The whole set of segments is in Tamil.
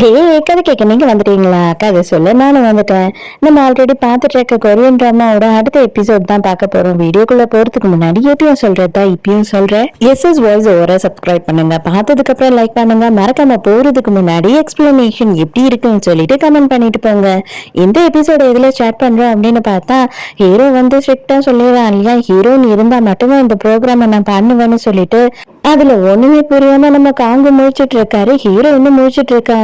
ஹே, கதை கேட்க நீங்க வந்துட்டீங்களா? கதை சொல்ல நானும் வந்துட்டேன். நம்ம ஆல்ரெடி பார்த்துட்டு இருக்க கொரியன் டிராமாவோட அடுத்த எபிசோட் தான் பார்க்க போறோம். வீடியோக்குள்ள போறதுக்கு முன்னாடி எப்பயும் சொல்றதா இப்பயும் சொல்றேன். எஸ்எஸ் வாய்ஸ் ஓவரா சப்ஸ்கிரைப் பண்ணுங்க. பார்த்ததுக்கு அப்புறம் லைக் பண்ணுங்க. மறக்காம போறதுக்கு முன்னாடி எக்ஸ்பிளனேஷன் எப்படி இருக்குன்னு சொல்லிட்டு கமெண்ட் பண்ணிட்டு போங்க. இந்த எபிசோட எதுல ஸ்டார்ட் பண்றோம் அப்படின்னு பார்த்தா, ஹீரோ வந்து ஸ்ட்ரிக்டா சொல்லிடுறான் இல்லையா, ஹீரோயின் இருந்தா மட்டும்தான் இந்த ப்ரோக்ராம நான் பண்ணுவேன்னு சொல்லிட்டு அதுல ஒண்ணுமே புரியாம நம்ம காங்கு முழிச்சிட்டு இருக்காரு. ஹீரோ இன்னும் முழிச்சிட்டு இருக்கா.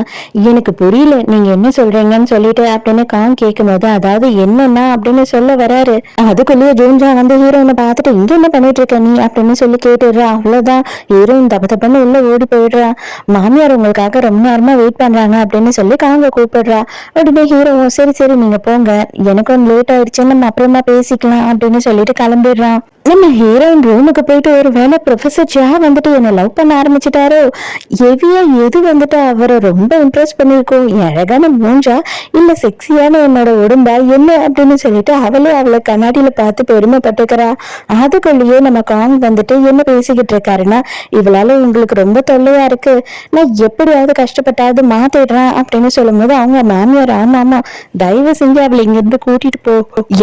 எனக்கு புரியல நீங்க என்ன சொல்றீங்கன்னு சொல்லிட்டு அப்படின்னு காங் கேட்கும் போது, அதாவது என்னன்னா அப்படின்னு சொல்ல வராரு. அதுக்குள்ளேயே ஜூன்ஜா வந்து ஹீரோயினை பார்த்துட்டு இங்க என்ன பண்ணிட்டு இருக்க நீ அப்படின்னு சொல்லி கேட்டுடுறா. அவ்வளவுதான், ஹீரோயின் தப்பு தப்புன்னு உள்ள ஓடி போயிடுறா. மாமியார் உங்களுக்காக ரொம்ப நேரமா வெயிட் பண்றாங்க அப்படின்னு சொல்லி காங்க கூப்பிடுறா. உடனே ஹீரோ சரி சரி நீங்க போங்க, எனக்கு கொஞ்சம் லேட் ஆயிடுச்சு, நம்ம அப்புறமா பேசிக்கலாம் அப்படின்னு சொல்லிட்டு கிளம்பிடுறான். நம்ம ஹீரோயின் ரூமுக்கு போயிட்டு ஒரு வேலை ப்ரொஃபசர் ஜா வந்துட்டு என்ன லவ் பண்ண ஆரம்பிச்சுட்டாரோ, எவியா எது வந்துட்டு அவரை ரொம்ப இம்ப்ரெஸ் பண்ணிருக்கோம், அழகான மூஞ்சா இல்ல செக்ஸியான என்னோட உடம்பா என்ன அப்படின்னு சொல்லிட்டு அவளை கண்ணாடியில பார்த்து பெருமைப்பட்டுக்கிறா. அதுக்குள்ளேயே நம்ம காங் வந்துட்டு என்ன பேசிக்கிட்டு இருக்காருன்னா, இவளால உங்களுக்கு ரொம்ப தொல்லையா இருக்கு, நான் எப்படியாவது கஷ்டப்பட்டாவது மாத்திடுறேன் அப்படின்னு சொல்லும் போது அவங்க மாமியார் ஆமா ஆமா தயவு செஞ்சு அவளை இங்க இருந்து கூட்டிட்டு போ,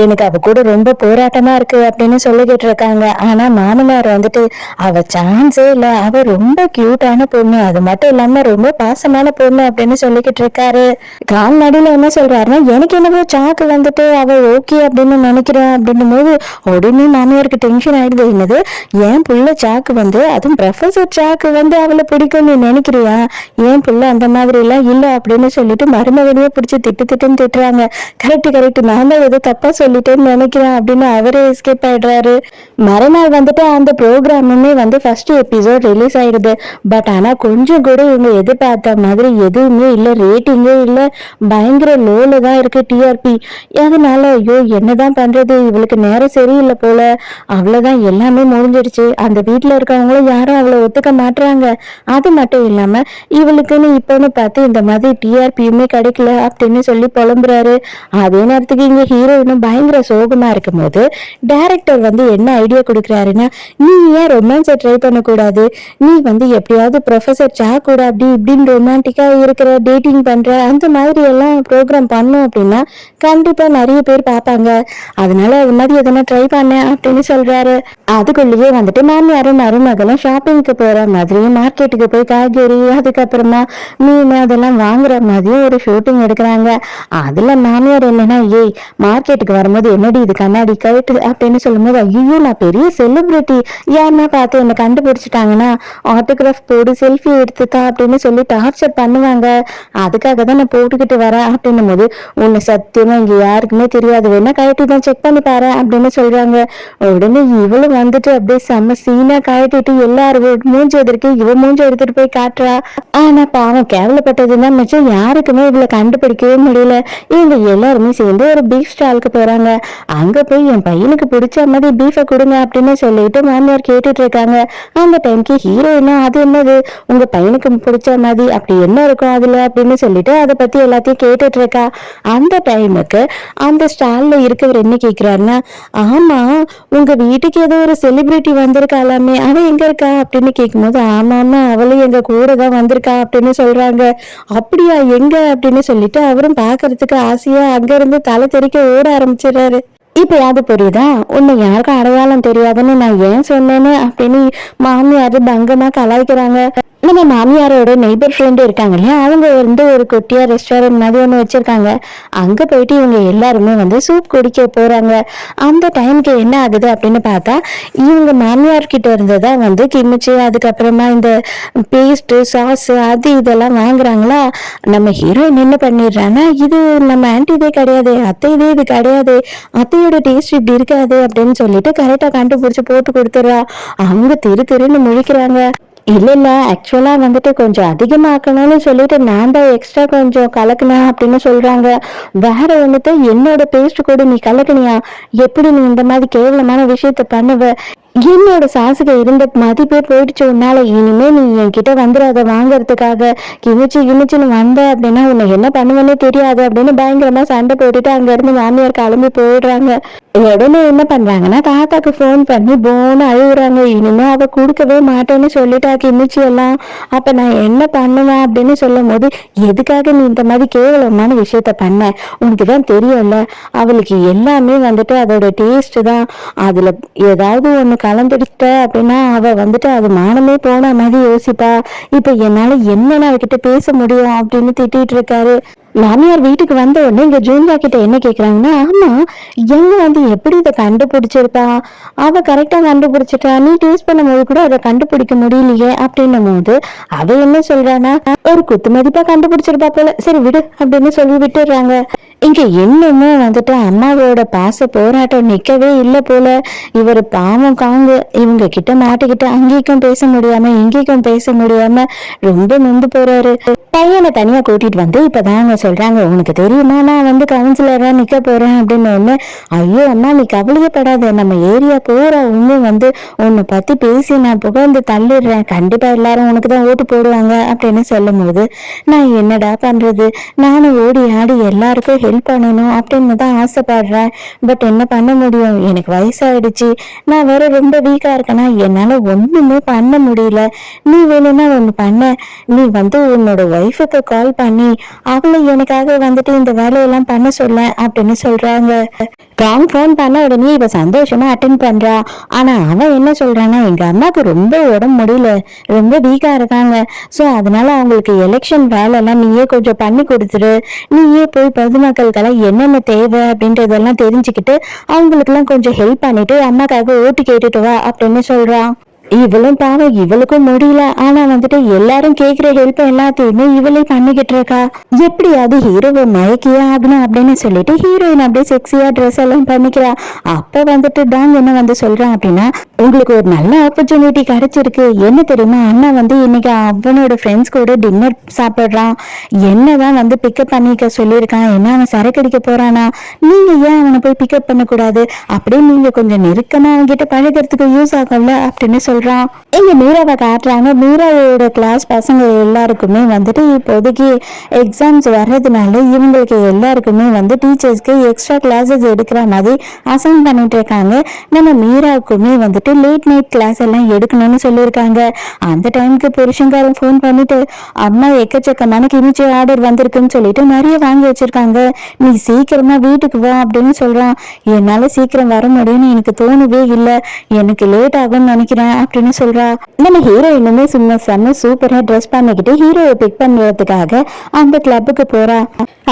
எனக்கு அவ கூட ரொம்ப போராட்டமா இருக்கு அப்படின்னு சொல்லிக்கிட்டு இருக்காங்க. ஆனா மாமனார் வந்துட்டு அவ சான்ஸே இல்ல, அவ ரொம்ப கியூட்டான பொண்ணு, அது மட்டும் இல்லாம ரொம்ப பாசமான பொண்ணு அப்படின்னு சொல்லிக்கிட்டு இருக்காரு. கால் நடுல என்ன சொல்றாருன்னா, எனக்கு என்னவோ சாக்கு வந்துட்டு அவ ஓகே அப்படின்னு நினைக்கிறேன் அப்படின்னும் போது உடனே மாமியாருக்கு டென்ஷன் ஆயிடுது. என்னது என் புள்ள சாக்கு வந்து, அதுவும் ப்ரொஃபசர் சாக்கு வந்து அவளை பிடிக்கும் நீ நினைக்கிறியா, என் புள்ள அந்த மாதிரி எல்லாம் இல்ல அப்படின்னு சொல்லிட்டு மருமகனையே பிடிச்சி திட்டுன்னு திட்டுறாங்க. கரெக்ட் கரெக்ட், நான் தான் ஏதோ தப்பா சொல்லிட்டேன்னு நினைக்கிறேன் அப்படின்னு அவரே எஸ்கேப் ஆயிடுறாரு. மறுநாள் வந்துட்டு அந்த ப்ரோக்ராமுமே வந்து ஃபர்ஸ்ட் எபிசோட் ரிலீஸ் ஆயிடுது. பட் ஆனா கொஞ்சம் கூட இவங்க எதிர்பார்த்த மாதிரி எதுவுமே இல்லை, ரேட்டிங்கே இல்லை, பயங்கர லோல தான் இருக்கு டிஆர்பி. அதனால ஐயோ என்னதான் பண்றது, இவளுக்கு நேரம் சரியில்லை போல, அவ்வளவுதான் எல்லாமே முடிஞ்சிடுச்சு. அந்த வீட்டுல இருக்கவங்களும் யாரும் அவளை ஒத்துக்க மாட்டாங்க. அது மட்டும் இல்லாம இவளுக்குன்னு இப்பன்னு பார்த்து இந்த மாதிரி டிஆர்பியுமே கிடைக்கல அப்படின்னு சொல்லி புலம்புறாரு. அதே நேரத்துக்கு இங்க ஹீரோயினும் பயங்கர சோகமா இருக்கும் போது டைரக்டர் வந்து என்ன ஐடியா கொடுக்குறாருன்னா, நீ ஏன் ரொமான்ஸை ட்ரை பண்ணக்கூடாது, நீ வந்து எப்படியாவது ப்ரொஃபசர் சா கூட அப்படி இப்படின்னு ரொமான்டிக்கா இருக்கிற டேட்டிங் பண்ற அந்த மாதிரி எல்லாம் ப்ரோக்ராம் பண்ணோம் அப்படின்னா கண்டிப்பா நிறைய பேர் பார்ப்பாங்க, அதனால அது மாதிரி எதனா ட்ரை பண்ண அப்படின்னு சொல்றாரு. அதுக்குள்ளேயே வந்துட்டு மாமியாரும் மருமகளும் ஷாப்பிங்க்கு போற மாதிரியும் மார்க்கெட்டுக்கு போய் காய்கறி அதுக்கப்புறமா மீன் அதெல்லாம் வாங்குற மாதிரியும் ஒரு ஷூட்டிங் எடுக்கிறாங்க. அதுல மாமியார் என்னன்னா, ஏய் மார்க்கெட்டுக்கு வரும்போது என்னடி இது கண்ணாடி கழட்டு அப்படின்னு சொல்லும் போது, ஐயோ நான் பெரிய செலிபிரிட்டி, யாருன்னா பார்த்து என்ன கண்டுபிடிச்சிட்டாங்கன்னா ஆட்டோகிராஃப் போடு செல்ஃபி எடுத்துட்டா அப்படின்னு சொல்லி டார்ச்சர் பண்ணுவாங்க, அதுக்காக தான் நான் போட்டுக்கிட்டு வரேன் அப்படின்னும் போது, உன்னை சத்தியமா இங்க யாருக்குமே தெரியாது, வேணா கழட்டி தான் செக் பண்ணி பாரு அப்படின்னு சொல்றாங்க. உடனே இவளும் வந்துட்டு அப்படியே செம்ம சீனா கழட்டிட்டு எல்லாரும் மூஞ்சி எதிர்க்கு இவ மூஞ்சி எடுத்துட்டு போய் காட்டுறா. ஆனா பாவம் கேவலப்பட்டதுதான் மிச்சம், யாருக்குமே இவளை கண்டுபிடிக்கவே முடியல. இவங்க எல்லாருமே சேர்ந்து ஒரு பீஃப் ஸ்டாலுக்கு போறாங்க. அங்க போய் என் பையனுக்கு பிடிச்ச மாதிரி பீஃபை கொடுங்க அப்படின்னு சொல்லிட்டு மாமியார் கேட்டுட்டு இருக்காங்க. அந்த டைம்க்கு ஹீரோயினா அது என்னது உங்க பையனுக்கு பிடிச்ச மாதிரி அப்படி என்ன இருக்கும் அதுல அப்படின்னு சொல்லிட்டு அதை பத்தி எல்லாத்தையும் கேட்டுட்டு இருக்கா. அந்த டைமுக்கு அந்த ஸ்டால்ல இருக்கவர் என்ன கேக்குறாருன்னா, ஆமா உங்க வீட்டுக்கு ஏதோ ஒரு செலிபிரிட்டி வந்திருக்காளாமே, அவ எங்க இருக்கா அப்படின்னு கேட்கும்போது, ஆமாமா அவளும் எங்க கூட தான் வந்திருக்கா அப்படின்னு சொல்றாங்க. அப்படியா எங்க அப்படின்னு சொல்லிட்டு அவரும் பாக்குறதுக்கு ஆசையா அங்க இருந்து தலை தெறிக்க ஓட ஆரம்பிச்சிடுறாரு. இப்ப யாரு புரியுதா, உன்னை யாருக்கும் அடையாளம் தெரியாதுன்னு நான் ஏன் சொன்னேன்னு அப்படின்னு மாமியாரு பங்கமா கலாய்க்கிறாங்க. நம்ம மாமியாரோட நெய்பர் ஃப்ரெண்டு இருக்காங்க இல்லையா, அவங்க வந்து ஒரு குட்டியா ரெஸ்டாரண்ட் மாதிரி ஒன்று வச்சிருக்காங்க. அங்க போயிட்டு இவங்க எல்லாருமே வந்து சூப் குடிக்க போறாங்க. அந்த டைமுக்கு என்ன ஆகுது அப்படின்னு பார்த்தா, இவங்க மாமியார் கிட்ட இருந்ததா வந்து கிமிச்சு அதுக்கப்புறமா இந்த பேஸ்ட் சாஸ் அது இதெல்லாம் வாங்குறாங்களா. நம்ம ஹீரோயின் என்ன பண்ணிடுறான்னா, இது நம்ம ஆன்டி இதே கிடையாது, அத்தை இதே இது கிடையாது, அத்தையோட டேஸ்ட் இப்படி இருக்காது அப்படின்னு சொல்லிட்டு கரெக்டா கண்டுபிடிச்சு போட்டு கொடுத்துட்றா. அவங்க திருன்னு முழிக்கிறாங்க. இல்ல ஆக்சுவலா வந்துட்டு கொஞ்சம் அதிகமாக்கணும்னு சொல்லிட்டு நான் தான் எக்ஸ்ட்ரா கொஞ்சம் கலக்குனேன் அப்படின்னு சொல்றாங்க. வேற ஒண்ணுத்த என்னோட பேஸ்ட் கூட நீ கலக்குனியா, எப்படி நீ இந்த மாதிரி கேவலமான விஷயத்த பண்ணுவ, என்னோட சாசுக இருந்த மதிப்பே போயிடுச்சு உன்னால. இனிமே நீ என்கிட்ட வந்துடாத வாங்கறதுக்காக. கிமிச்சின்னு வந்த அப்படின்னா உன்னை என்ன பண்ணுவேன்னே தெரியாது அப்படின்னு பயங்கரமா சண்டை போட்டுட்டு அங்க இருந்து மாமியார் கிளம்பி போயிடுறாங்க. உடனே என்ன பண்றாங்கன்னா தாத்தாக்கு போன் பண்ணி போன்னு அழுகுறாங்க. இனிமே அவ கொடுக்கவே மாட்டேன்னு சொல்லிட்டா கிமிச்சி எல்லாம். அப்ப நான் என்ன பண்ணுவேன் அப்படின்னு சொல்லும் போது, எதுக்காக நீ இந்த மாதிரி கேவலமான விஷயத்த பண்ண? உனக்குதான் தெரியும்ல அவளுக்கு எல்லாமே வந்துட்டு அதோட டேஸ்ட் தான். அதுல ஏதாவது ஒண்ணு கலந்துடுத்த அப்படின்னா அவ வந்துட்டு அது மானமே போன மாதிரி யோசிப்பா. இப்ப என்னால என்னன்னு அவகிட்ட பேச முடியும் அப்படின்னு திட்டிட்டு இருக்காரு. மாமியார் வீட்டுக்கு வந்த உடனே இங்க ஜூலியா கிட்ட என்ன கேக்குறாங்கன்னா, ஆமா எங்க வந்து எப்படி இதை கண்டுபிடிச்சிருப்பா? அவ கரெக்டா கண்டுபிடிச்சிட்டா, நீ டேஸ்ட் பண்ணும் போது கூட அதை கண்டுபிடிக்க முடியலையே அப்படின்னும் போது அவ என்ன சொல்றானா, ஒரு குத்து மதிப்பா கண்டுபிடிச்சிருப்பா போல, சரி விடு அப்படின்னு சொல்லி விட்டுடுறாங்க. இங்க இன்னமும் வந்துட்டு அம்மாவோட பாச போராட்டம் நிக்கவே இல்லை போல. இவர் பாவம் காங்க இவங்க கிட்ட மாட்டிக்கிட்டு அங்கேயும் பேச முடியாம இங்கேயும் பேச முடியாம ரொம்ப நொந்து போறாரு. பையனை தனியா கூட்டிட்டு வந்து இப்பதாங்க சொல்றாங்க, உனக்கு தெரியுமா நான் வந்து கவுன்சிலரா நிக்க போறேன் அப்படின்னு ஒண்ணு. ஐயோ அம்மா நீ கவலையப்படாத, நம்ம ஏரியா பூரா இன்னும் வந்து உன்னை பத்தி பேசி நான் புகழ்ந்து தள்ளிடுறேன், கண்டிப்பா எல்லாரும் உனக்கு தான் ஓட்டு போடுவாங்க அப்படின்னு சொல்லும் போது நான் என்னடா பண்றது, நானும் ஓடி ஆடி எல்லாருக்கும் ஹெல்ப் பண்ணணும் அப்படின்னு தான் ஆசைப்படுறேன். பட் என்ன பண்ண முடியும், எனக்கு வயசாயிடுச்சு, நான் வேற ரொம்ப வீக்கா இருக்கேன்னா என்னால ஒண்ணுமே பண்ண முடியல. நீ வேணும்னா ஒண்ணு பண்ண, நீ வந்து உன்னோட ஒய்ஃபுக்கு கால் பண்ணி அவளை எனக்காக வந்துட்டு இந்த வேலையெல்லாம் பண்ண சொல்ல அப்படின்னு சொல்றாங்க. ராங் போன் பண்ண உடனே இவ சந்தோஷமா அட்டென்ட் பண்றா. ஆனா அவன் என்ன சொல்றான்னா, எங்க அம்மாவுக்கு ரொம்ப உடம்பு முடியல, ரொம்ப வீக்கா இருக்காங்க, சோ அதனால அவங்களுக்கு எலெக்ஷன் வேலை எல்லாம் நீயே கொஞ்சம் பண்ணி கொடுத்துரு, நீயே போய் பொதுமக்களுக்கெல்லாம் என்னென்ன தேவை அப்படின்றதெல்லாம் தெரிஞ்சுக்கிட்டு அவங்களுக்கு எல்லாம் கொஞ்சம் ஹெல்ப் பண்ணிட்டு அம்மாக்காக ஓட்டு கேட்டுட்டு வா அப்படின்னு சொல்றான். இவளும் பாவம் இவளுக்கும் முடியல. ஆனா வந்துட்டு எல்லாரும் கேக்குற ஹெல்ப் எல்லாத்தையுமே இவளே பண்ணிக்கிட்டு இருக்கா. எப்படியாவது ஹீரோவை மயக்கியே ஆகணும் அப்படின்னு சொல்லிட்டு ஹீரோயின் அப்படியே செக்ஸியா ட்ரெஸ் எல்லாம் பண்ணிக்கிறா. அப்ப வந்துட்டு டாங் என்ன வந்து சொல்றான் அப்படின்னா, உங்களுக்கு ஒரு நல்ல ஆப்பர்ச்சுனிட்டி கிடைச்சிருக்கு, என்ன தெரியுமா, அண்ணா வந்து இன்னைக்கு அவனோட ஃப்ரெண்ட்ஸ் கூட டின்னர் சாப்பிடுறான், என்னதான் வந்து பிக்கப் பண்ணிக்க சொல்லியிருக்கான், என்ன அவன் சரக்கடிக்க போறானா, நீங்க ஏன் அவனை போய் பிக்கப் பண்ண கூடாது, அப்படியே நீங்க கொஞ்சம் நெருக்கமா அவன்கிட்ட பழகிறதுக்கு யூஸ் ஆகும்ல அப்படின்னு சொல்றான். இங்க மீராவை காட்டுறாங்க. மீராவோட கிளாஸ் பசங்க எல்லாருக்குமே வந்துட்டு இப்போதைக்கு எக்ஸாம்ஸ் வர்றதுனால இவங்களுக்கு எல்லாருக்குமே வந்து டீச்சர்ஸ்க்கு எக்ஸ்ட்ரா கிளாஸஸ் எடுக்கிற மாதிரி அசைன் பண்ணிட்டு இருக்காங்க. நம்ம மீராவுக்குமே வந்துட்டு லேட் நைட் கிளாஸ் எல்லாம் எடுக்கணும்னு சொல்லியிருக்காங்க. அந்த டைமுக்கு புருஷங்காரன் ஃபோன் பண்ணிட்டு, அம்மா எக்கச்சக்கமான கிமிச்சி ஆர்டர் வந்திருக்குன்னு சொல்லிட்டு நிறைய வாங்கி வச்சிருக்காங்க, நீ சீக்கிரமா வீட்டுக்கு வா அப்படின்னு சொல்றான். என்னால சீக்கிரம் வர முடியும்னு எனக்கு தோணவே இல்லை, எனக்கு லேட் ஆகும்னு நினைக்கிறேன் அப்படின்னு சொல்றா. நம்ம ஹீரோயினுமே சும்மா செம்ம சூப்பரா ட்ரெஸ் பண்ணிக்கிட்டு ஹீரோவை பிக் பண்றதுக்காக அந்த கிளப்புக்கு போறா.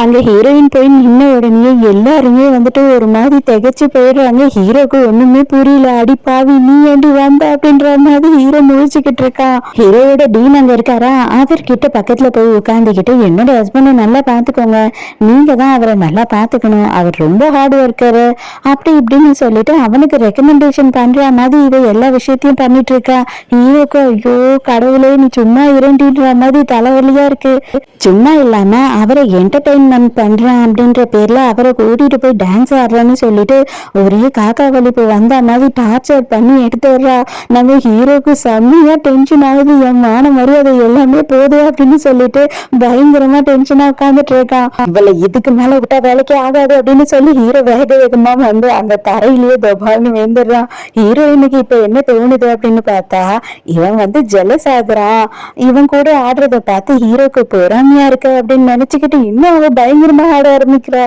அங்க ஹீரோயின் போய் நின்ன உடனே எல்லாருமே வந்துட்டு ஒரு மாதிரி திகைச்சு போயிடுறாங்க. ஹீரோக்கு ஒண்ணுமே புரியல, அடி பாவி நீ ஏண்டி வந்த அப்படின்ற மாதிரி ஹீரோ முழிச்சுக்கிட்டு இருக்கா. ஹீரோயோட டீன் அங்க இருக்காரா, அவர்கிட்ட பக்கத்துல போய் உட்காந்துக்கிட்டு, என்னோட ஹஸ்பண்டை நல்லா பாத்துக்கோங்க, நீங்க தான் அவரை நல்லா பாத்துக்கணும், அவர் ரொம்ப ஹார்ட் ஒர்க்கரு அப்படி இப்படின்னு சொல்லிட்டு அவனுக்கு ரெக்கமெண்டேஷன் பண்ற மாதிரி இவ எல்லா விஷயத்தையும் பண்ணிட்டு இருக்கா. ஹீரோக்கு ஐயோ கடவுளே நீ சும்மா இரண்டின்ற மாதிரி தலைவலியா இருக்கு. சும்மா இல்லாம அவரை என்டர்டைன்மெண்ட் பண்றேன் அப்படின்ற பேர்ல அவரை கூட்டிட்டு போய் டான்ஸ் ஆடுறேன்னு சொல்லிட்டு ஒரே காக்கா வலிப்பு வந்த மாதிரி டார்ச்சர் பண்ணி எடுத்து வர்றா. நம்ம ஹீரோக்கு செம்மையா டென்ஷன் ஆகுது, என் மான மரியாதை எல்லாமே போகுது அப்படின்னு சொல்லிட்டு பயங்கரமா டென்ஷனா உட்காந்துட்டு இருக்கான். இவளை இதுக்கு மேல விட்டா வேலைக்கே ஆகாது அப்படின்னு சொல்லி ஹீரோ வேக வேகமா வந்து அந்த தரையிலேயே தபால்னு வேந்துடுறான். ஹீரோயினுக்கு இப்ப என்ன தோணுது அப்படின்னு பார்த்தா, இவன் வந்து ஜெலஸ் ஆகுறான், இவன் கூட ஆடுறத பார்த்து ஹீரோக்கு பொறாமையா இருக்கு அப்படின்னு நினைச்சுக்கிட்டு இன்னும் அவ பயங்கரமா ஆட ஆரம்பிக்கிறா.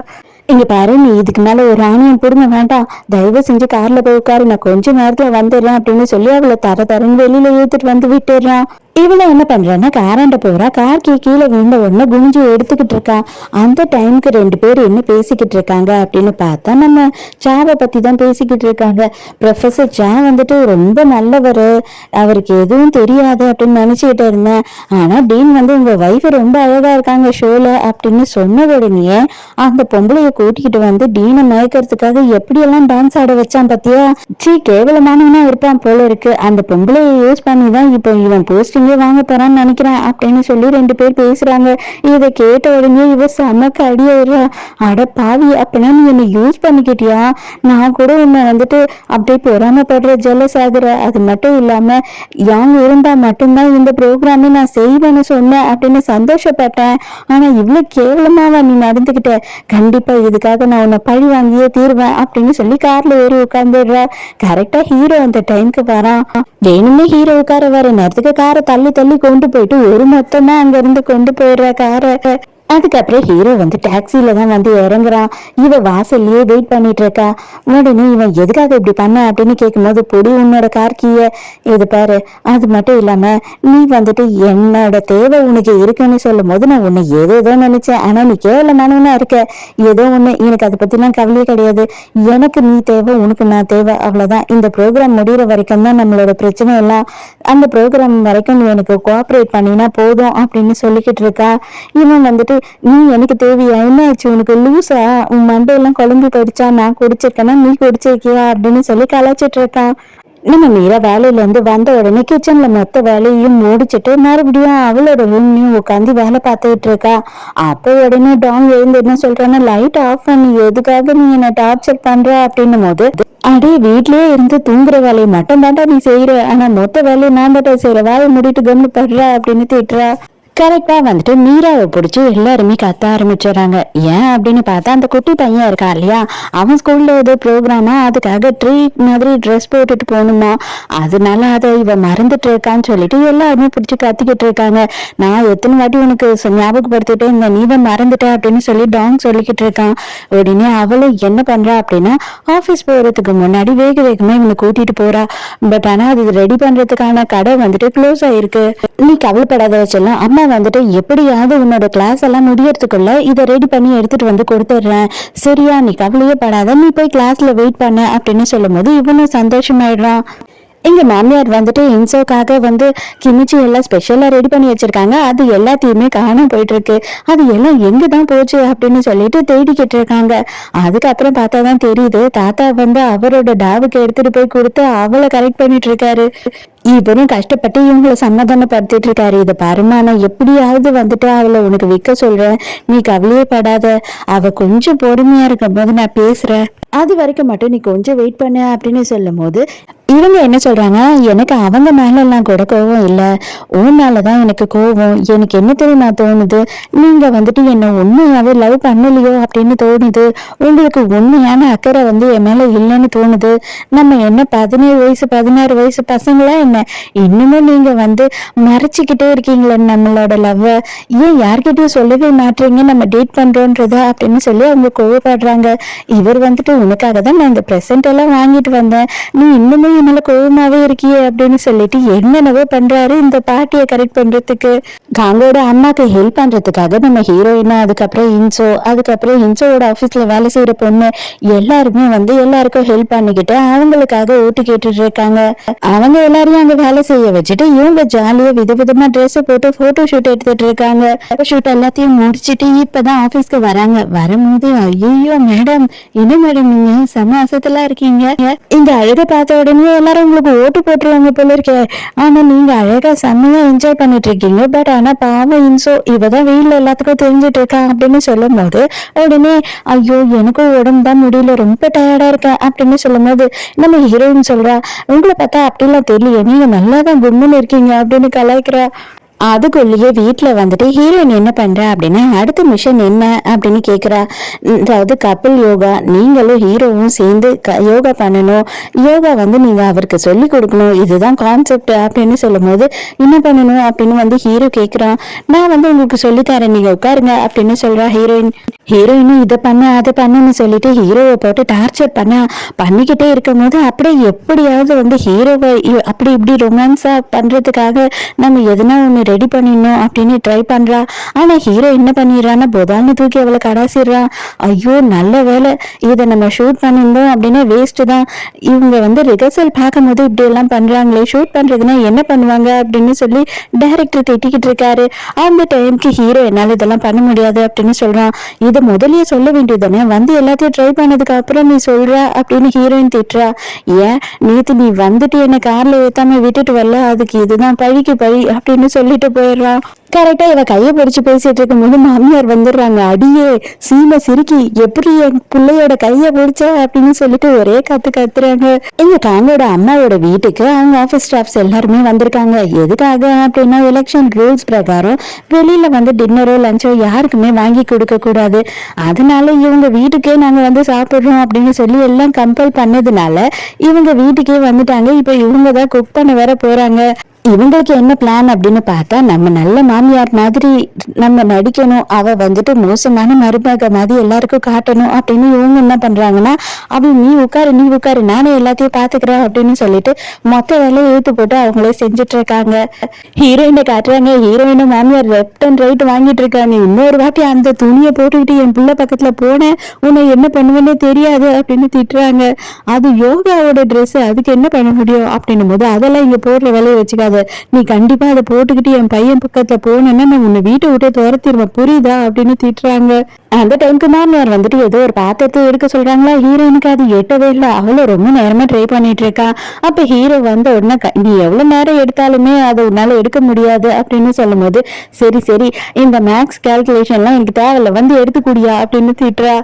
இங்க பாரு, நீ இதுக்கு மேல ஒரு ஆணியம் புடுங்க வேண்டாம், தயவு செஞ்சு கார்ல போய் உட்காரு, நான் கொஞ்ச நேரத்துல வந்துடுறேன் அப்படின்னு சொல்லி அவளை தரன்னு வெளியில ஏத்துட்டு வந்து விட்டுடுறான். இவள என்ன பண்றான்னா காராண்ட போறா. கார்க்கு கீழே விழுந்த உடனே குனிஞ்சு எடுத்துக்கிட்டு இருக்கா. அந்த டைமுக்கு ரெண்டு பேர் என்ன பேசிக்கிட்டு இருக்காங்க அப்படின்னு பார்த்தா, நம்ம சாவை பத்தி தான் பேசிக்கிட்டு இருக்காங்க. ப்ரொஃபசர் சா வந்துட்டு ரொம்ப நல்லவர், அவருக்கு எதுவும் தெரியாது அப்படின்னு நினைச்சுக்கிட்டு இருந்தேன், ஆனா டீன் வந்து உங்க ஒய்ஃப் ரொம்ப அழகா இருக்காங்க ஷோல அப்படின்னு சொன்ன உடனே அந்த பொம்பளைய கூட்டிக்கிட்டு வந்து டீனை மயக்கிறதுக்காக எப்படியெல்லாம் டான்ஸ் ஆட வச்சான் பத்தியா. கேவலமானவனா இருப்பான் போல இருக்கு. அந்த பொம்பளைய யூஸ் பண்ணி தான் இப்போ இவன் போஸ்டிங் பழிவாங்கியே வாங்க போறான்னு நினைக்கிறேன் அப்படின்னு சொல்லி 2 பேர் பேசுறாங்க. இதை கேட்ட உடனே இவ செமக்கு அடியா, அட பாவி, அப்பனா நீ என்னை யூஸ் பண்ணிக்கிட்டியா? நான் கூட உன்னை வந்துட்டு அப்படியே பொறாமப்படுற, ஜெலஸ் ஆகுற. அது மட்டும் இல்லாம யாங் இருந்தா மட்டும்தான் இந்த ப்ரோக்ராமே நான் செய்வேன்னு சொன்னேன் அப்படின்னு சந்தோஷப்பட்டேன். ஆனா இவ்வளவு கேவலமாவா நீ நடந்துகிட்ட? கண்டிப்பா இதுக்காக நான் உன்னை பழி வாங்கியே தீர்வேன் அப்படின்னு சொல்லி கார்ல ஏறி உட்கார்ந்துடுறா. கரெக்டா ஹீரோ அந்த டைமுக்கு வரான். வேணுமே ஹீரோ உட்கார வர நேரத்துக்கு காரை தள்ளி தள்ளி கொண்டு போயிட்டு ஒரு மொத்தமா அங்க இருந்து கொண்டு போயிடுற காரை. அதுக்கப்புறம் ஹீரோ வந்து டாக்ஸில தான் வந்து இறங்குறான். இவ வாசல்லையே வெயிட் பண்ணிட்டு இருக்கா. உடனே இவன் எதுக்காக இப்படி பண்ண அப்படின்னு கேட்கும்போது, பொடி உன்னோட கார் கீய இது பாரு, அது மட்டும் இல்லாம நீ வந்துட்டு என்னோட தேவை உனக்கு இருக்குன்னு சொல்லும் போது நான் உன்னை ஏதோ நினைச்சேன். ஆனா நீ கேவலமானவனா இருக்க. ஏதோ ஒண்ணு, எனக்கு அதை பத்திலாம் கவலையே கிடையாது. எனக்கு நீ தேவை, உனக்கு நான் தேவை, அவ்வளவுதான். இந்த ப்ரோக்ராம் முடிகிற வரைக்கும் தான் நம்மளோட பிரச்சனை எல்லாம். அந்த ப்ரோக்ராம் வரைக்கும் நீ எனக்கு கோஆப்ரேட் பண்ணினா போதும் அப்படின்னு சொல்லிக்கிட்டு இருக்கா. இவன் வந்துட்டு, நீ எனக்கு தேவையா? என்ன ஆச்சு உனக்கு? லூசா? உன் மண்டையெல்லாம் குழம்பு போயிடுச்சா? நான் குடிச்சிருக்கேன்னா நீ குடிச்சிருக்கியா அப்படின்னு சொல்லி கலாச்சிட்டு இருக்கான். நம்ம மீரா வேலையில இருந்து வந்த உடனே கிச்சன்ல மொத்த வேலையும் முடிச்சுட்டு மறுபடியும் அவளோட ரூம்லயும் உட்காந்து வேலை பார்த்துக்கிட்டு இருக்கா. அப்போ உடனே டாங் எழுந்து என்ன சொல்றான்னா, லைட் ஆஃப் பண்ணி எதுக்காக நீ என்ன டார்ச்சர் பண்ற அப்படின்னும் போது, அடே வீட்லயே இருந்து தூங்குற வேலையை மட்டும் தாண்டா நீ செய்யற, ஆனா மொத்த வேலையை நான் தாண்டா செய்யற, வேலையை முடிட்டு கவனம் படுற அப்படின்னு திட்டுறா. கரெக்டா வந்துட்டு மீராவை பிடிச்சி எல்லாருமே கத்த ஆரம்பிச்சிடறாங்க. ஏன் அப்படின்னு பார்த்தா, அந்த குட்டி பையன் இருக்கா இல்லையா, அவன் ஸ்கூல்ல ஏதோ ப்ரோக்ராமா, அதுக்காக ட்ரீட் மாதிரி ட்ரெஸ் போட்டுட்டு போகணுமா, அதனால அதை இவ மறந்துட்டு இருக்கான்னு சொல்லிட்டு எல்லாருமே பிடிச்சி கத்திக்கிட்டு இருக்காங்க. நான் எத்தனை வாட்டி உனக்கு ஞாபகப்படுத்திட்டு இந்த நீதான் மறந்துட்ட அப்படின்னு சொல்லி டாங் சொல்லிக்கிட்டு இருக்கான். உடனே அவளும் என்ன பண்றா அப்படின்னா, ஆபீஸ் போறதுக்கு முன்னாடி வேகமா இவனை கூட்டிட்டு போறா. பட் ஆனா அது ரெடி பண்றதுக்கான கடை வந்துட்டு க்ளோஸ் ஆயிருக்கு. நீ கவலைப்படாத வச்செல்லாம், அம்மா வந்துட்டு எப்படியாவது உன்னோட கிளாஸ் எல்லாம் முடியறதுக்குள்ள இதை ரெடி பண்ணி எடுத்துட்டு வந்து கொடுத்துடுறேன், சரியா? நீ கவலையே படாத, நீ போய் கிளாஸ்ல வெயிட் பண்ண அப்படின்னு சொல்லும் போது இவனும் சந்தோஷமாயிடுறான். எங்க மாமியார் வந்துட்டு இன்சோக்காக வந்து கிமிச்சி எல்லாம் ஸ்பெஷலா ரெடி பண்ணி வச்சிருக்காங்க. அது எல்லாத்தையுமே காணாம போயிட்டு இருக்கு. அது எல்லாம் எங்கதான் போச்சு அப்படின்னு சொல்லிட்டு தேடிக்கிட்டு இருக்காங்க. அதுக்கப்புறம் பார்த்தாதான் தெரியுது, தாத்தா வந்து அவரோட டாவுக்கு எடுத்துட்டு போய் கொடுத்து அவளை கரெக்ட் பண்ணிட்டு இருக்காரு. இவரும் கஷ்டப்பட்டு இவங்களை சமாதானப்படுத்திட்டு இருக்காரு. இதை பாருமா, நான் எப்படியாவது வந்துட்டு அவளை உனக்கு விற்க சொல்றேன், நீ கவலையே படாத, அவ கொஞ்சம் பொறுமையா இருக்கும் போது நான் பேசுறேன், அது வரைக்கும் மட்டும் நீ கொஞ்சம் வெயிட் பண்ண அப்படின்னு சொல்லும் போது இவங்க என்ன சொல்றாங்க, எனக்கு அவங்க மேல எல்லாம் கூட கோவம் இல்ல, உன் மேலதான் எனக்கு கோவம். எனக்கு என்ன தெரியுமா தோணுது, நீங்க வந்துட்டு என்ன உண்மையாவே லவ் பண்ணலையோ அப்படின்னு தோணுது. உங்களுக்கு உண்மையான அக்கறை வந்து என் மேல இல்லைன்னு தோணுது. நம்ம என்ன 17 வயசு 16 வயசு பசங்களா என்ன, இன்னுமும் நீங்க வந்து மறைச்சிக்கிட்டே இருக்கீங்களே நம்மளோட லவ், ஏன் யார்கிட்டயும் சொல்லவே மாட்டீங்க நம்ம டேட் பண்றோன்றத அப்படின்னு சொல்லி அவங்க கோவப்படுறாங்க. இவர் வந்துட்டு, உனக்காக தான் நான் இந்த பிரசன்ட் எல்லாம் வாங்கிட்டு வந்தேன், நீ இன்னுமே என்னால கோவமாவே இருக்கியே அப்படின்னு சொல்லிட்டு என்னென்னவோ பண்றாரு இந்த பாட்டியை கரெக்ட் பண்றதுக்கு. காங்கோட அம்மாக்கு ஹெல்ப் பண்றதுக்காக நம்ம ஹீரோயினா, அதுக்கப்புறம் இன்சோவோட ஆபீஸ்ல வேலை செய்யற பொண்ணு எல்லாருமே வந்து எல்லாருக்கும் ஹெல்ப் பண்ணிக்கிட்டு அவங்களுக்காக ஓட்டு கேட்டுட்டு இருக்காங்க. அவங்க எல்லாரையும் அங்க வேலை செய்ய வச்சுட்டு இவங்க ஜாலியா விதவிதமா ட்ரெஸ் போட்டு போட்டோ ஷூட் எடுத்துட்டு இருக்காங்க. ஷூட் எல்லாத்தையும் முடிச்சுட்டு இப்பதான் ஆபீஸ்க்கு வராங்க. வரும்போது, ஐயோ மேடம், என்ன மேடம் நீங்க செம அசத்தலா இருக்கீங்க, இந்த அழகை பார்த்த உடனே எல்லாரும் உங்களுக்கு ஓட்டு போட்டுருவாங்க போல இருக்க, ஆனா நீங்க அழகா செம்மையா என்ஜாய் பண்ணிட்டு இருக்கீங்க. பட் ஆனா பாவம் இன்சோ, இவதான் வெயில்ல எல்லாத்துக்கும் தெரிஞ்சுட்டு இருக்கா அப்படின்னு சொல்லும் போது உடனே, ஐயோ எனக்கும் உடம்பு தான் முடியல, ரொம்ப டயர்டா இருக்கேன் அப்படின்னு சொல்லும் போது நம்ம ஹீரோயின் சொல்றா, உங்களை பார்த்தா அப்படிலாம் தெரியல, நீங்க நல்லாதான் கும்முன்னு இருக்கீங்க அப்படின்னு கலாய்க்கிறா. அதுக்குள்ளேயே வீட்டுல வந்துட்டு ஹீரோயின் என்ன பண்ற அப்படின்னா, அடுத்த மிஷன் என்ன அப்படின்னு கேக்குறா. அதாவது கப்பிள் யோகா, நீங்களும் ஹீரோவும் சேர்ந்து யோகா பண்ணணும், யோகா வந்து நீங்க அவருக்கு சொல்லி கொடுக்கணும், இதுதான் கான்செப்ட் அப்படின்னு சொல்லும் போது, என்ன பண்ணணும் அப்படின்னு வந்து ஹீரோ கேக்குறான். நான் வந்து உங்களுக்கு சொல்லித்தரேன், நீங்க உட்காருங்க அப்படின்னு சொல்றா ஹீரோயின். ஹீரோயினும் இதை பண்ண அதை பண்ணுன்னு சொல்லிட்டு ஹீரோவை போட்டு டார்ச்சர் பண்ணிக்கிட்டே இருக்கும் போது, அப்படியே எப்படியாவது வந்து ஹீரோவை அப்படி இப்படி ரொமான்ஸா பண்றதுக்காக நம்ம எதுனா ஒண்ணு ரெடி பண்ணிடணும் அப்படின்னு ட்ரை பண்றா. ஆனா ஹீரோ என்ன பண்ணிடுறான்னா, போதான்னு தூக்கி அவளை கடாசிடுறான். ஐயோ நல்ல வேலை, இதை நம்ம ஷூட் பண்ணியிருந்தோம் அப்படின்னா வேஸ்ட் தான். இவங்க வந்து ரிஹர்சல் பார்க்கும் போது இப்படி எல்லாம் பண்றாங்களே, ஷூட் பண்றதுன்னா என்ன பண்ணுவாங்க அப்படின்னு சொல்லி டைரக்டர் திட்டிக்கிட்டு இருக்காரு. அந்த டைமுக்கு ஹீரோ என்னால இதெல்லாம் பண்ண முடியாது அப்படின்னு சொல்றான். இதை இதை முதல்லயே சொல்ல வேண்டியது தானே, வந்து எல்லாத்தையும் ட்ரை பண்ணதுக்கு அப்புறம் நீ சொல்ற அப்படின்னு ஹீரோயின் திட்டுறா. ஏன் நேத்து நீ வந்துட்டு என்ன கார்ல ஏத்தாம விட்டுட்டு வரல, அதுக்கு இதுதான் பழிக்கு பழி அப்படின்னு சொல்லிட்டு போயிடுறான். கரெக்டா இவ கையை பிடிச்சு பேசிட்டு இருக்கும் போது மாமியார் வந்துடுறாங்க. அடியே சீமை சிரிக்கி எப்படி என் பிள்ளையோட கையை பிடிச்ச அப்படின்னு சொல்லிட்டு ஒரே கத்துறாங்க. எங்க காங்கோட அம்மாவோட வீட்டுக்கு அவங்க ஆபீஸ் ஸ்டாஃப்ஸ் எல்லாருமே வந்திருக்காங்க. எதுக்காக அப்படின்னா எலெக்ஷன் ரூல்ஸ் பிரகாரம் வெளியில வந்து டின்னரோ லஞ்சோ யாருக்குமே வாங்கி கொடுக்க கூடாது, அதனால இவங்க வீட்டுக்கே நாங்க வந்து சாப்பிடுறோம் அப்படின்னு சொல்லி எல்லாம் கம்பல் பண்ணதுனால இவங்க வீட்டுக்கே வந்துட்டாங்க. இப்ப இவங்க தான் குக் பண்ண வேற போறாங்க. இவங்களுக்கு என்ன பிளான் அப்படின்னு பார்த்தா, நம்ம நல்ல மாமியார் மாதிரி நம்ம நடிக்கணும், அவ வந்துட்டு மோசமான மருமக மாதிரி எல்லாருக்கும் காட்டணும் அப்படின்னு இவங்க என்ன பண்றாங்கன்னா, அவ நீ உட்காரு நானே எல்லாத்தையும் பாத்துக்கிறேன் அப்படின்னு சொல்லிட்டு மொத்த வேலையை இழுத்து போட்டு அவங்களே செஞ்சுட்டு இருக்காங்க. ஹீரோயினை காட்டுறாங்க. ஹீரோயினை மாமியார் லெஃப்ட் அண்ட் ரைட் வாங்கிட்டு இருக்காங்க. இன்னொரு வாட்டி அந்த துணியை போட்டுக்கிட்டு என் பிள்ளை பக்கத்துல போனேன், உன்னை என்ன பண்ணுவேன்னே தெரியாது அப்படின்னு திட்டுறாங்க. அது யோகாவோட ட்ரெஸ், அதுக்கு என்ன பண்ண முடியும் அப்படின்னும் போது, அதெல்லாம் இங்க போடுற வேலையை வச்சுக்காத, நீ கண்டிப்பா அதை போட்டுக்கிட்டு என் பையன் பக்கத்துல போனேன்னா நான் உன்னை வீட்டை விட்டு துரத்திடுவேன், புரியுதா அப்படின்னு திட்டுறாங்க. அந்த டைமுக்கு மாமியார் வந்துட்டு ஏதோ ஒரு பாத்திரத்தை எடுக்க சொல்றாங்களா. ஹீரோயினுக்கு அது எட்டவே இல்லை. அவளும் ரொம்ப நேரமா ட்ரை பண்ணிட்டு இருக்கா. அப்ப ஹீரோ வந்த உடனே நீ எவ்வளவு நேரம் எடுத்தாலுமே அதை உன்னால எடுக்க முடியாது அப்படின்னு சொல்லும் போது, சரி இந்த மேக்ஸ் கால்குலேஷன்லாம் எனக்கு தேவையில்ல, வந்து எடுத்துக்கூடியா அப்படின்னு திட்டுறா.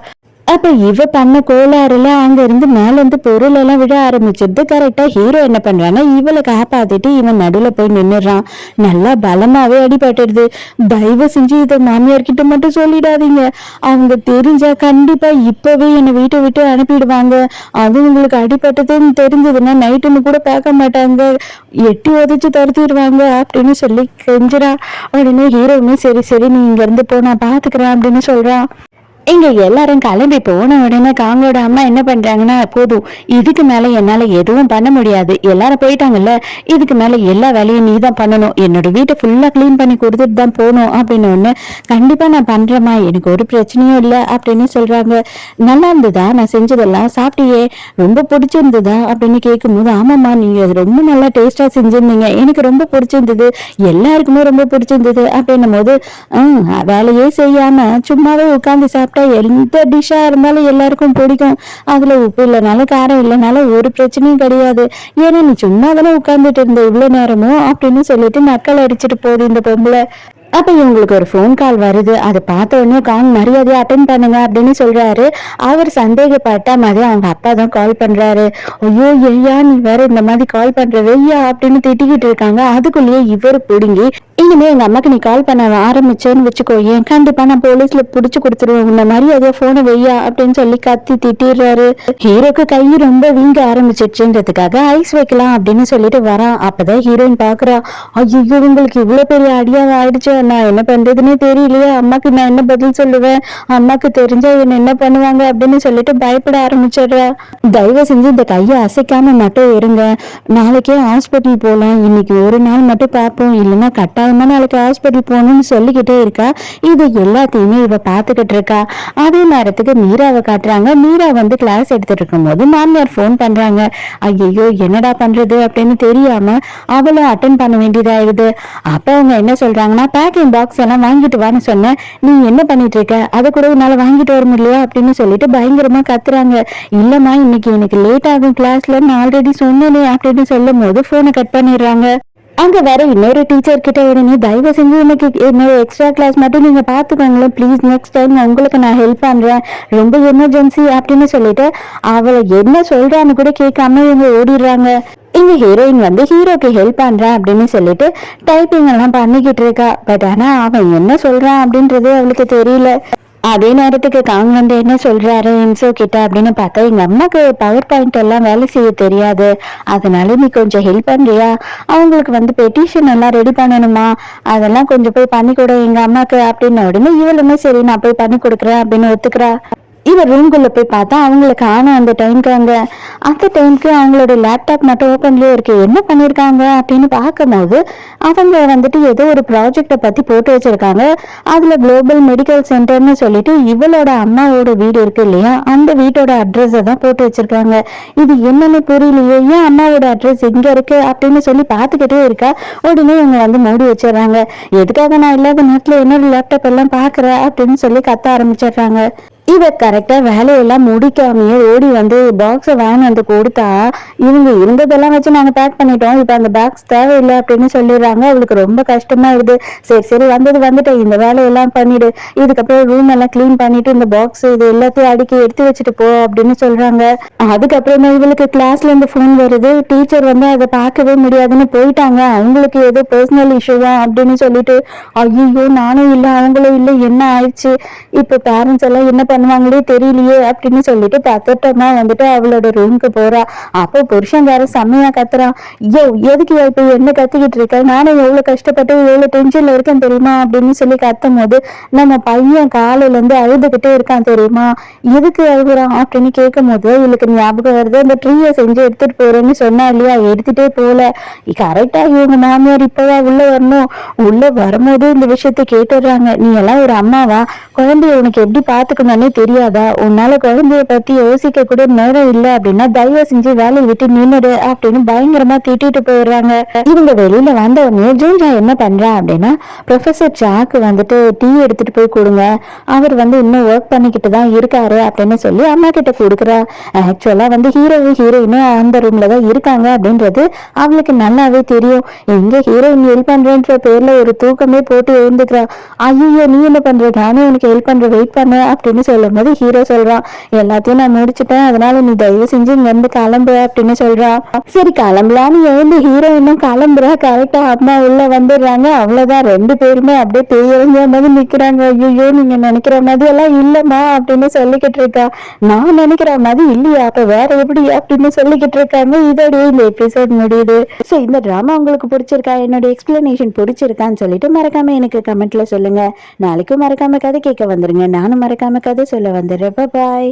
அப்ப இவ பண்ண கோளாறுல அங்க இருந்து மேல இருந்து பொருள் எல்லாம் விட ஆரம்பிச்சிருது. கரெக்டா ஹீரோ என்ன பண்றான்னா இவளை காப்பாத்திட்டு இவன் நடுவுல போய் நின்னுறான். நல்லா பலமாவே அடிபட்டுடுது. தயவு செஞ்சு இதை மாமியார் கிட்ட மட்டும் சொல்லிடாதீங்க, அவங்க தெரிஞ்சா கண்டிப்பா இப்பவே என்னை வீட்டை விட்டு அனுப்பிடுவாங்க. அது உங்களுக்கு அடிபட்டதுன்னு தெரிஞ்சதுன்னா நைட்டுன்னு கூட பார்க்க மாட்டாங்க, எட்டி உதச்சு துரத்திடுவாங்க அப்படின்னு சொல்லி கெஞ்சுறா. உடனே ஹீரோவுமே சரி நீ இங்க இருந்து போ, நான் பாத்துக்கிறேன் அப்படின்னு சொல்றான். இங்க எல்லாரும் கிளம்பி போன உடனே காங்கோட அம்மா என்ன பண்றாங்கன்னா, போதும் இதுக்கு மேல என்னால எதுவும் பண்ண முடியாது, எல்லாரும் போயிட்டாங்கல்ல, இதுக்கு மேல எல்லா வேலையும் நீ தான் பண்ணணும், என்னோட வீட்டை ஃபுல்லா கிளீன் பண்ணி கொடுத்துட்டு தான் போகணும் அப்படின்னு ஒண்ணு. கண்டிப்பா நான் பண்றேம்மா, எனக்கு ஒரு பிரச்சனையும் இல்லை அப்படின்னு சொல்றாங்க. நல்லா இருந்ததா நான் செஞ்சதெல்லாம், சாப்பிட்டியே ரொம்ப பிடிச்சிருந்ததா அப்படின்னு கேட்கும்போது, ஆமாம்மா நீங்க ரொம்ப நல்லா டேஸ்டா செஞ்சிருந்தீங்க, எனக்கு ரொம்ப பிடிச்சிருந்தது, எல்லாருக்குமே ரொம்ப பிடிச்சிருந்தது அப்படின்னும் போது, வேலையே செய்யாம சும்மாவே உட்கார்ந்து சாப்பிட்டு எந்த டிஷ்ஷா இருந்தாலும் எல்லாருக்கும் பிடிக்கும், அதுல உப்பு இல்லைனாலும் காரம் இல்லைனாலும் ஒரு பிரச்சனையும் கிடையாது, ஏன்னா நீ சும்மா தானே உட்கார்ந்துட்டு இருந்த இவ்வளவு நேரமும் அப்படின்னு சொல்லிட்டு நக்கல் அடிச்சுட்டு போகுது இந்த பொம்பளை. அப்ப இவங்களுக்கு ஒரு போன் கால் வருது. அதை பார்த்த உடனே காங் மரியாதையா அட்டன் பண்ணுங்க அப்படின்னு சொல்றாரு. அவர் சந்தேகப்பட்ட மாதிரி அவங்க அப்பா தான் கால் பண்றாரு. ஐயோ ஐயா நீ வேற இந்த மாதிரி கால் பண்ற வெய்யா அப்படின்னு திட்டிக்கிட்டு இருக்காங்க. அதுக்குள்ளேயே இவர் பிடுங்கி, இனிமே எங்க அம்மாக்கு நீ கால் பண்ண ஆரம்பிச்சேன்னு வச்சுக்கோ, ஏன் கண்டிப்பா நான் போலீஸ்ல புடிச்சு கொடுத்துருவேன், இந்த மாதிரி அதே போனை வெய்யா அப்படின்னு சொல்லி கத்தி திட்டிடுறாரு. ஹீரோக்கு கை ரொம்ப வீங்க ஆரம்பிச்சிடுச்சுன்றதுக்காக ஐஸ் வைக்கலாம் அப்படின்னு சொல்லிட்டு வரான். அப்பதான் ஹீரோயின் பாக்குறா, ஐயோ உங்களுக்கு இவ்வளவு பெரிய அடியாவ ஆயிடுச்சு, நான் என்ன பண்றதுன்னே தெரியலையே, அம்மாக்கு நான் என்ன பதில் சொல்லுவேன், அம்மாக்கு தெரிஞ்சா என்ன பண்ணுவாங்க அப்படின்னு சொல்லிட்டு பயப்பட ஆரம்பிச்சிடுறா. தயவு செஞ்சு இந்த கையை அசைக்காம மட்டும் இருங்க, நாளைக்கே ஹாஸ்பிட்டல் போலாம், இன்னைக்கு ஒரு நாள் மட்டும் பார்ப்போம், இல்லைன்னா கட்டாயமா நாளைக்கு ஹாஸ்பிட்டல் போகணும்னு சொல்லிக்கிட்டே இருக்கா. இது எல்லாத்தையுமே இவ பாத்துக்கிட்டு இருக்கா. அதே நேரத்துக்கு மீராவை காட்டுறாங்க. மீரா வந்து கிளாஸ் எடுத்துட்டு இருக்கும் போது மாமியார் போன் பண்றாங்க. ஐயோ என்னடா பண்றது அப்படின்னு தெரியாம அவளை அட்டன் பண்ண வேண்டியதாயிடுது. அப்ப அவங்க என்ன சொல்றாங்கன்னா, பேக்கிங் பாக்ஸ் எல்லாம் வாங்கிட்டு வான்னு சொன்னேன், நீ என்ன பண்ணிட்டு இருக்க, அதை கூட என்னால வாங்கிட்டு வர முடியலையா அப்படின்னு சொல்லிட்டு பயங்கரமா கத்துறாங்க. இல்லம்மா இன்னைக்கு எனக்கு லேட் ஆகும் கிளாஸ்ல, நான் ஆல்ரெடி சொன்னேனே அப்படின்னு சொல்லும் போது போனை கட் பண்ணிடுறாங்க. அங்க வேற இன்னொரு டீச்சர் கிட்ட உடனே, தயவு செஞ்சு எனக்கு என்னோட எக்ஸ்ட்ரா கிளாஸ் மட்டும் நீங்க பாத்துக்கோங்களேன் ப்ளீஸ், நெக்ஸ்ட் டைம் உங்களுக்கு நான் ஹெல்ப் பண்றேன், ரொம்ப எமர்ஜென்சி அப்படின்னு சொல்லிட்டு அவளை என்ன சொல்றான்னு கூட கேட்காம இவங்க ஓடிடுறாங்க. இங்க ஹீரோயின் வந்து ஹீரோக்கு ஹெல்ப் பண்றேன் அப்படின்னு சொல்லிட்டு டைப்பிங் எல்லாம் பண்ணிக்கிட்டு இருக்கா. பட் ஆனா அவன் என்ன சொல்றான் அப்படின்றது அவளுக்கு தெரியல. அதே நேரத்துக்கு காங் வந்து என்ன சொல்றாரு இன்சோ கிட்ட அப்படின்னு பார்த்தா, எங்க அம்மாக்கு பவர் பாயிண்ட் எல்லாம் வேலை செய்ய தெரியாது, அதனால நீ கொஞ்சம் ஹெல்ப் பண்றியா, அவங்களுக்கு வந்து பெட்டிஷன் எல்லாம் ரெடி பண்ணணுமா, அதெல்லாம் கொஞ்சம் போய் பண்ணி கொடு எங்க அம்மாக்கு அப்படின்ன உடனே இவளுமே சரி நான் போய் பண்ணி கொடுக்குறேன் அப்படின்னு ஒத்துக்கிறா. இவர் ரூம்குள்ள போய் பார்த்தா அவங்கள காணும் அந்த டைம்க்கு அவங்களோட லேப்டாப் மட்டும் ஓப்பன்லயே இருக்கு. என்ன பண்ணிருக்காங்க அப்படின்னு பார்க்கும்போது அவங்க வந்துட்டு ஏதோ ஒரு ப்ராஜெக்டை பத்தி போட்டு வச்சிருக்காங்க. அதுல குளோபல் மெடிக்கல் சென்டர்னு சொல்லிட்டு இவளோட அம்மாவோட வீடு இருக்கு இல்லையா, அந்த வீட்டோட அட்ரஸை தான் போட்டு வச்சிருக்காங்க. இது என்னன்னு புரியலையே, ஏன் அம்மாவோட அட்ரஸ் இங்க இருக்கு அப்படின்னு சொல்லி பார்த்துக்கிட்டே இருக்கா. உடனே இவங்க வந்து மூடி வச்சிடறாங்க. எதுக்காக நான் இல்லாத நேரத்துல என்னோட லேப்டாப் எல்லாம் பாக்குறேன் அப்படின்னு சொல்லி கத்த ஆரம்பிச்சிடுறாங்க. இவ கரெக்டா வேலையெல்லாம் முடிக்காமையே ஓடி வந்து பாக்ஸை வேன் வந்து கொடுத்தா, இவங்க இருந்ததெல்லாம் வச்சு நாங்க பேக் பண்ணிட்டோம், இப்ப அந்த பாக்ஸ் தேவையில்லை அப்படின்னு சொல்லிடுறாங்க. அவளுக்கு ரொம்ப கஷ்டமா இருக்குது. சரி வந்துட்டேன், இந்த வேலையெல்லாம் பண்ணிடு, இதுக்கப்புறம் ரூம் எல்லாம் கிளீன் பண்ணிட்டு இந்த பாக்ஸ் இது எல்லாத்தையும் அடுக்கி எடுத்து வச்சுட்டு போ அப்படின்னு சொல்றாங்க. அதுக்கப்புறமா இவளுக்கு கிளாஸ்ல இருந்து போன் வருது. டீச்சர் வந்து அதை பார்க்கவே முடியாதுன்னு போயிட்டாங்க, அவங்களுக்கு ஏதோ பர்சனல் இஷ்யூவா அப்படின்னு சொல்லிட்டு. ஐயோ, நானும் இல்லை அவங்களும் இல்லை, என்ன ஆயிடுச்சு இப்ப பேரண்ட்ஸ் எல்லாம் என்ன பண்ணுவாங்களே தெரியலையே அப்படின்னு சொல்லிட்டு பத்திரமா வந்துட்டு அவளோட ரூமுக்கு போறா. அப்போ புருஷன் வேற செம்மையா கத்துறான். ஐயோ, எதுக்கு இப்ப என்ன கத்திக்கிட்டு இருக்க, நானும் எவ்வளவு கஷ்டப்பட்டு எவ்வளவு டென்ஷன்ல இருக்கேன் தெரியுமா அப்படின்னு சொல்லி கத்தும் போது நம்ம பையன் காலையில இருந்து அழுதுகிட்டே இருக்கான் தெரியுமா, எதுக்கு அழுகுறான் அப்படின்னு கேட்கும் போது இவளுக்கு ஞாபகம் வருது. அந்த ட்ரீயை செஞ்சு எடுத்துட்டு போறேன்னு சொன்னா இல்லையா, எடுத்துட்டே போல. கரெக்டா இவங்க மாமியார் இப்பதான் உள்ள வரணும். உள்ள வரும்போது இந்த விஷயத்த கேட்டுடுறாங்க. நீ எல்லாம் ஒரு அம்மாவா, குழந்தைய உனக்கு எப்படி பாத்துக்கணும்னு தெரியாதா, உன்னால குழந்தைய பத்தி யோசிக்க கூட நேரம் இல்லை அப்படின்னா தயவு செஞ்சு வேலையை விட்டு நின்னுடு அப்படின்னு பயங்கரமா திட்டிட்டு போயிடுறாங்க. இவங்க வெளியில வந்த உடனே ஜூன்ஜா என்ன பண்றா அப்படின்னா, ப்ரொஃபசர் ஜாக்கு வந்துட்டு டீ எடுத்துட்டு போய் கொடுங்க, அவர் வந்து இன்னும் ஒர்க் பண்ணிக்கிட்டு தான் இருக்காரு அப்படின்னு சொல்லி அம்மா கிட்ட கொடுக்குறா. ஆக்சுவலா வந்து ஹீரோயினும் அந்த ரூம்ல தான் இருக்காங்க அப்படின்றது அவளுக்கு நல்லாவே தெரியும். எங்க ஹீரோயின் ஹெல்ப் பண்றேன்ற பேர்ல ஒரு தூக்கமே போட்டு எழுந்துக்கிறா. ஐயோ, நீ என்ன பண்ற, நானும் உனக்கு ஹெல்ப் பண்ற, வெயிட் பண்ண அப்படின்னு சொல்லும் போது ஹீரோ சொல்றான், எல்லாத்தையும் நான் முடிச்சுட்டேன், அதனால நீ தயவு செஞ்சு இங்க இருந்து கிளம்பு அப்படின்னு சொல்றான். சரி கிளம்பலான்னு எழுந்து ஹீரோயினும் கிளம்புறா. கரெக்டா அம்மா உள்ள வந்துடுறாங்க. அவ்வளவுதான், ரெண்டு பேருமே அப்படியே பேயறிஞ்ச மாதிரி நிக்கிறாங்க. ஐயோ, நீங்க நினைக்கிற மாதிரி எல்லாம் இல்லம்மா அப்படின்னு சொல்லிக்கிட்டு இருக்கா. நான் நினைக்கிற மாதிரி இல்லையா, அப்ப வேற எப்படி அப்படின்னு சொல்லிக்கிட்டு இருக்காங்க. இதோட இந்த எபிசோட் முடியுது. சோ இந்த டிராமா உங்களுக்கு பிடிச்சிருக்கா, என்னோட எக்ஸ்பிளனேஷன் பிடிச்சிருக்கான்னு சொல்லிட்டு மறக்காம எனக்கு கமெண்ட்ல சொல்லுங்க. நாளைக்கும் மறக்காம கதை கேட்க வந்துருங்க. நானும் மறக்காம கதை சொல்ல வந்துடுறேன். பாய்.